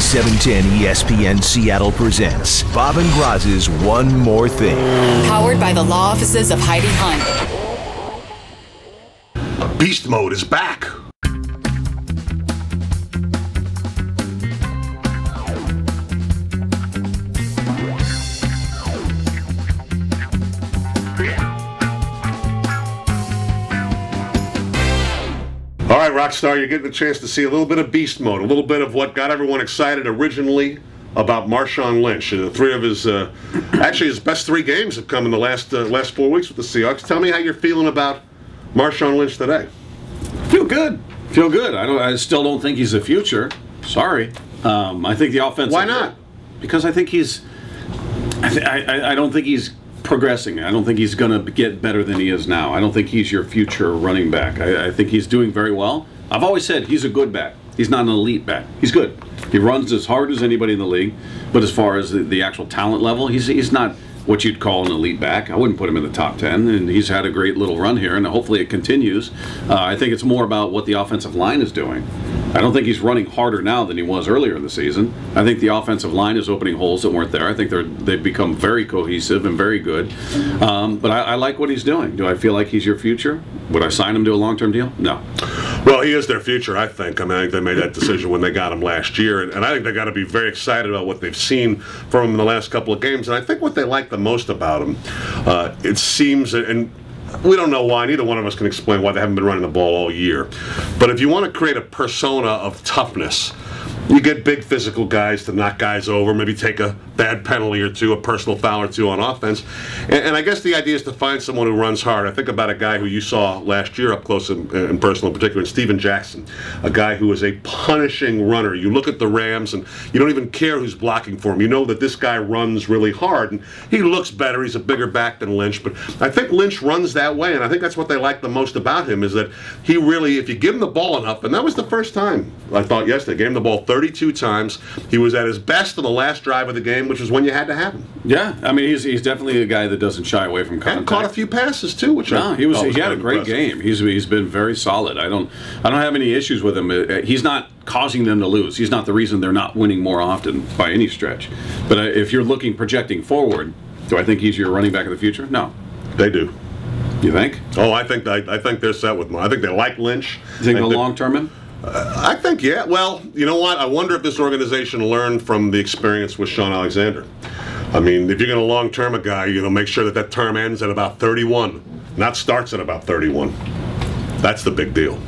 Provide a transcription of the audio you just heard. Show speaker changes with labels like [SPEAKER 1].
[SPEAKER 1] 710 ESPN Seattle presents Bob and Groz's One More Thing.
[SPEAKER 2] Powered by the law offices of Heidi Hunt.
[SPEAKER 3] Beast mode is back. All right, Rockstar, you're getting a chance to see a little bit of beast mode, a little bit of what got everyone excited originally about Marshawn Lynch. Three of his, actually his best three games have come in the last 4 weeks with the Seahawks. Tell me how you're feeling about Marshawn Lynch today.
[SPEAKER 4] Feel good. Feel good. I still don't think he's the future. Sorry. I think the offense.
[SPEAKER 3] Why not?
[SPEAKER 4] Because I think he's. I don't think he's progressing. I don't think he's going to get better than he is now. I don't think he's your future running back. I think he's doing very well. I've always said he's a good back. He's not an elite back. He's good. He runs as hard as anybody in the league. But as far as the actual talent level, he's not what you'd call an elite back. I wouldn't put him in the top 10, and he's had a great little run here, and hopefully it continues. I think it's more about what the offensive line is doing. I don't think he's running harder now than he was earlier in the season. I think the offensive line is opening holes that weren't there. I think they've become very cohesive and very good. But I like what he's doing. Do I feel like he's your future? Would I sign him to a long-term deal? No.
[SPEAKER 3] Well, he is their future, I think. I think they made that decision when they got him last year, and I think they got to be very excited about what they've seen from him in the last couple of games. And I think what they like the most about him, it seems, and we don't know why. Neither one of us can explain why they haven't been running the ball all year. But if you want to create a persona of toughness, you get big physical guys to knock guys over, maybe take a bad penalty or two, a personal foul or two on offense. And I guess the idea is to find someone who runs hard. I think about a guy who you saw last year up close and personal, in particular, Steven Jackson, a guy who is a punishing runner. You look at the Rams and you don't even care who's blocking for him. You know that this guy runs really hard, and he looks better. He's a bigger back than Lynch, but I think Lynch runs that way, and I think that's what they like the most about him, is that he really, if you give him the ball enough, and that was the first time, I thought yesterday, gave him the ball 32 times. He was at his best on the last drive of the game, which was when you had to have him.
[SPEAKER 4] Yeah, I mean, he's definitely a guy that doesn't shy away from contact.
[SPEAKER 3] And caught a few passes too, which
[SPEAKER 4] he had a great game. He's been very solid. I don't have any issues with him. He's not causing them to lose. He's not the reason they're not winning more often by any stretch. But if you're projecting forward, do I think he's your running back of the future? No.
[SPEAKER 3] They do.
[SPEAKER 4] You think?
[SPEAKER 3] Oh, I think they're set with him. I think they like Lynch.
[SPEAKER 4] You think they'll long-term him?
[SPEAKER 3] I think, yeah. Well, you know what? I wonder if this organization learned from the experience with Sean Alexander. I mean, if you're going to long-term a guy, make sure that term ends at about 31, not starts at about 31. That's the big deal.